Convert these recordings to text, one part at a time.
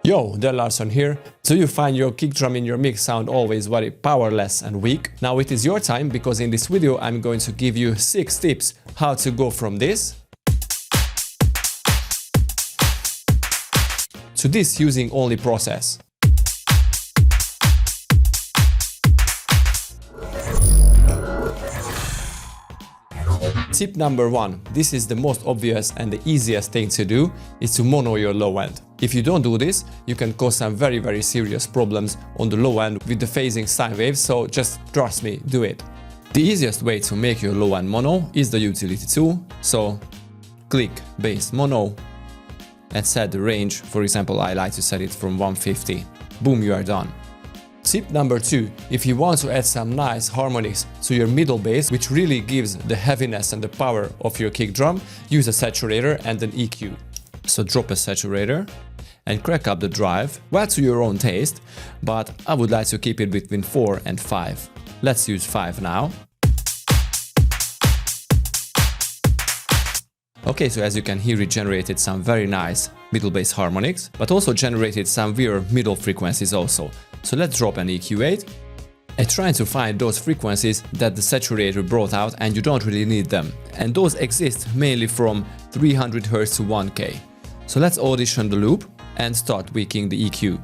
Yo, Del Larson here. Do you find your kick drum in your mix sound always very powerless and weak? Now it is your time, because in this video I'm going to give you 6 tips how to go from this to this using only process. Tip number 1, this is the most obvious and the easiest thing to do, is to mono your low end. If you don't do this, you can cause some very serious problems on the low end with the phasing sine waves, so just trust me, do it. The easiest way to make your low end mono is the utility tool, so click bass mono and set the range. For example, I like to set it from 150. Boom, you are done. Tip number 2, if you want to add some nice harmonics to your middle bass, which really gives the heaviness and the power of your kick drum, use a saturator and an EQ. So drop a saturator and crack up the drive, well, to your own taste, but I would like to keep it between 4 and 5. Let's use 5 now. Okay, so as you can hear, it generated some very nice middle bass harmonics, but also generated some weird middle frequencies also. So let's drop an EQ8 and try to find those frequencies that the saturator brought out and you don't really need them. And those exist mainly from 300 Hz to 1K. So let's audition the loop and start tweaking the EQ.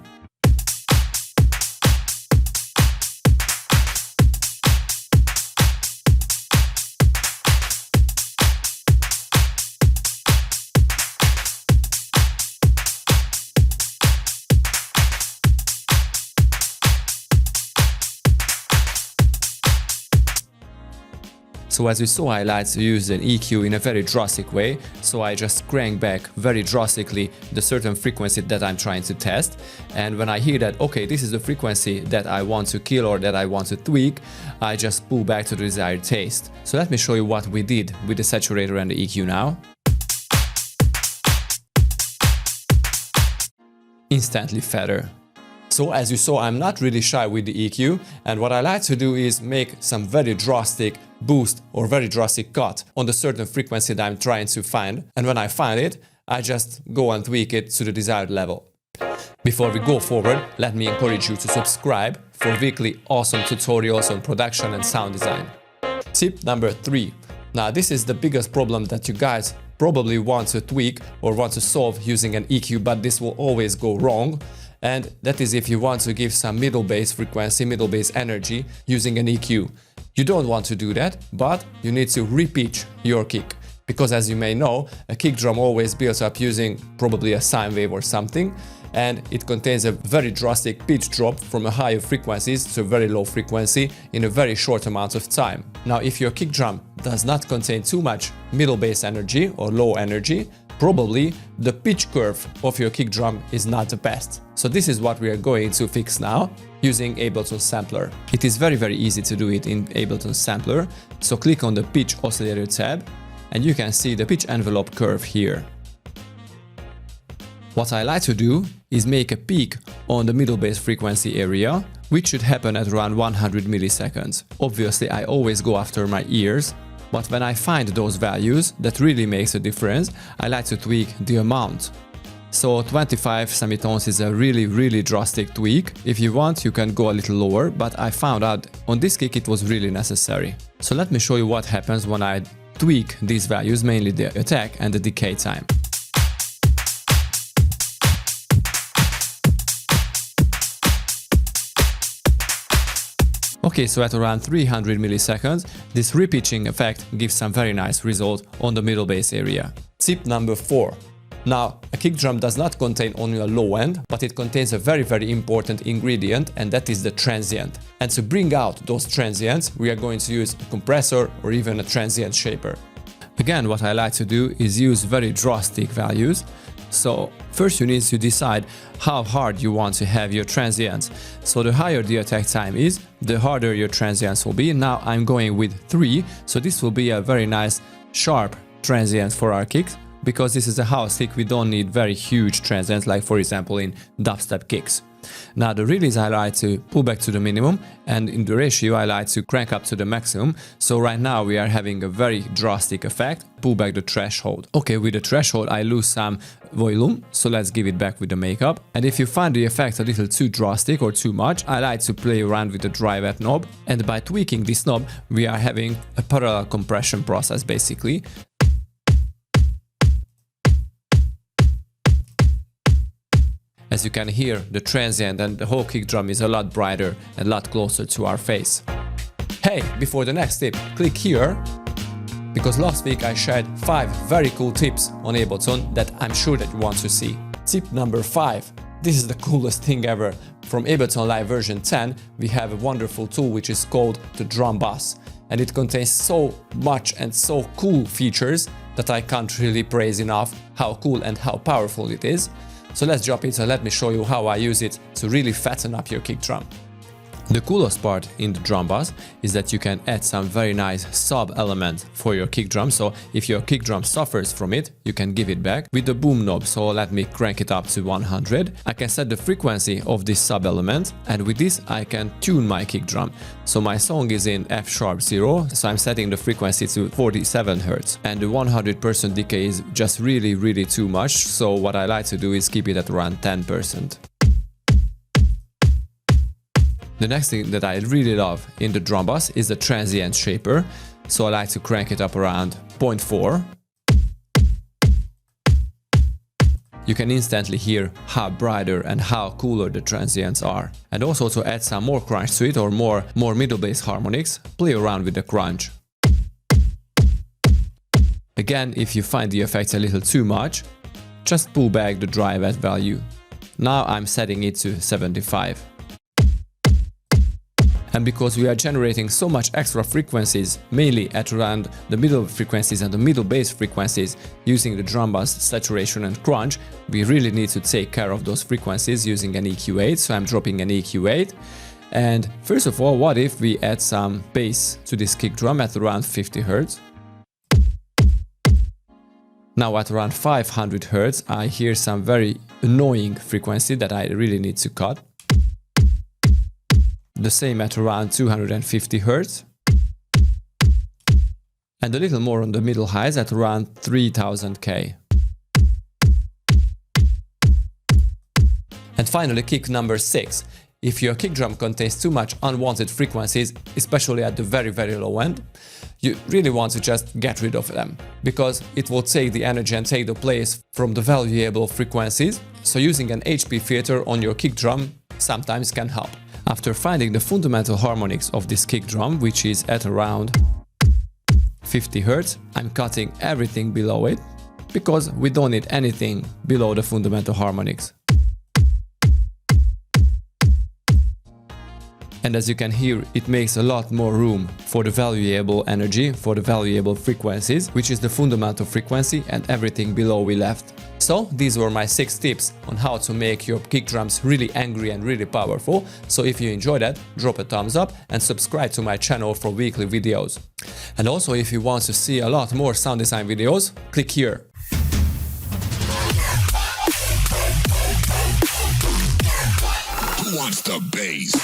So as you saw, I like to use an EQ in a very drastic way, so I just crank back very drastically the certain frequency that I'm trying to test, and when I hear that, okay, this is the frequency that I want to kill or that I want to tweak, I just pull back to the desired taste. So let me show you what we did with the saturator and the EQ now. Instantly fatter. So as you saw, I'm not really shy with the EQ, and what I like to do is make some very drastic boost or very drastic cut on the certain frequency that I'm trying to find, and when I find it, I just go and tweak it to the desired level. Before we go forward, let me encourage you to subscribe for weekly awesome tutorials on production and sound design. Tip number 3. Now this is the biggest problem that you guys probably want to tweak or want to solve using an EQ, but this will always go wrong. And that is if you want to give some middle bass frequency, middle bass energy using an EQ. You don't want to do that, but you need to repitch your kick. Because as you may know, a kick drum always builds up using probably a sine wave or something, and it contains a very drastic pitch drop from a higher frequencies to a very low frequency in a very short amount of time. Now, if your kick drum does not contain too much middle bass energy or low energy, probably the pitch curve of your kick drum is not the best. So this is what we are going to fix now using Ableton Sampler. It is very easy to do it in Ableton Sampler. So click on the pitch oscillator tab and you can see the pitch envelope curve here. What I like to do is make a peak on the middle bass frequency area, which should happen at around 100 milliseconds. Obviously, I always go after my ears, but when I find those values that really makes a difference, I like to tweak the amount. So 25 semitones is a really drastic tweak. If you want, you can go a little lower, but I found out on this kick it was really necessary. So let me show you what happens when I tweak these values, mainly the attack and the decay time. Okay, so at around 300 milliseconds, this repitching effect gives some very nice result on the middle bass area. Tip number 4. Now, a kick drum does not contain only a low end, but it contains a very important ingredient, and that is the transient. And to bring out those transients, we are going to use a compressor or even a transient shaper. Again, what I like to do is use very drastic values. So first you need to decide how hard you want to have your transients. So the higher the attack time is, the harder your transients will be. Now I'm going with 3, so this will be a very nice sharp transient for our kicks. Because this is a house kick, we don't need very huge transients like for example in dubstep kicks. Now the release I like to pull back to the minimum, and in the ratio I like to crank up to the maximum. So right now we are having a very drastic effect. Pull back the threshold. Okay, with the threshold I lose some volume, so let's give it back with the makeup. And if you find the effect a little too drastic or too much, I like to play around with the dry wet knob, and by tweaking this knob we are having a parallel compression process basically. As you can hear, the transient and the whole kick drum is a lot brighter and a lot closer to our face. Hey, before the next tip, click here, because last week I shared 5 very cool tips on Ableton that I'm sure that you want to see. Tip number 5. This is the coolest thing ever. From Ableton Live version 10, we have a wonderful tool which is called the Drum Buss. And it contains so much and so cool features that I can't really praise enough how cool and how powerful it is. So let's drop it and let me show you how I use it to really fatten up your kick drum. The coolest part in the drum buss is that you can add some very nice sub element for your kick drum. So if your kick drum suffers from it, you can give it back with the boom knob. So let me crank it up to 100. I can set the frequency of this sub element, and with this I can tune my kick drum. So my song is in F#0, so I'm setting the frequency to 47 Hz, and the 100% decay is just really too much. So what I like to do is keep it at around 10%. The next thing that I really love in the drum buss is the transient shaper, so I like to crank it up around 0.4. You can instantly hear how brighter and how cooler the transients are. And also to add some more crunch to it, or more middle bass harmonics, play around with the crunch. Again, if you find the effects a little too much, just pull back the dry wet value. Now I'm setting it to 75. And because we are generating so much extra frequencies, mainly at around the middle frequencies and the middle bass frequencies, using the drum buss, saturation and crunch, we really need to take care of those frequencies using an EQ8, so I'm dropping an EQ8. And first of all, what if we add some bass to this kick drum at around 50 Hz? Now at around 500 Hz, I hear some very annoying frequency that I really need to cut. The same at around 250 Hz. And a little more on the middle highs at around 3000 K. And finally, kick number 6. If your kick drum contains too much unwanted frequencies, especially at the very low end, you really want to just get rid of them, because it will take the energy and take the place from the valuable frequencies. So using an HP filter on your kick drum sometimes can help. After finding the fundamental harmonics of this kick drum, which is at around 50 Hz, I'm cutting everything below it, because we don't need anything below the fundamental harmonics. And as you can hear, it makes a lot more room for the valuable energy, for the valuable frequencies, which is the fundamental frequency, and everything below we left. So these were my 6 tips on how to make your kick drums really angry and really powerful. So if you enjoyed that, drop a thumbs up and subscribe to my channel for weekly videos. And also, if you want to see a lot more sound design videos, click here. Who wants the bass?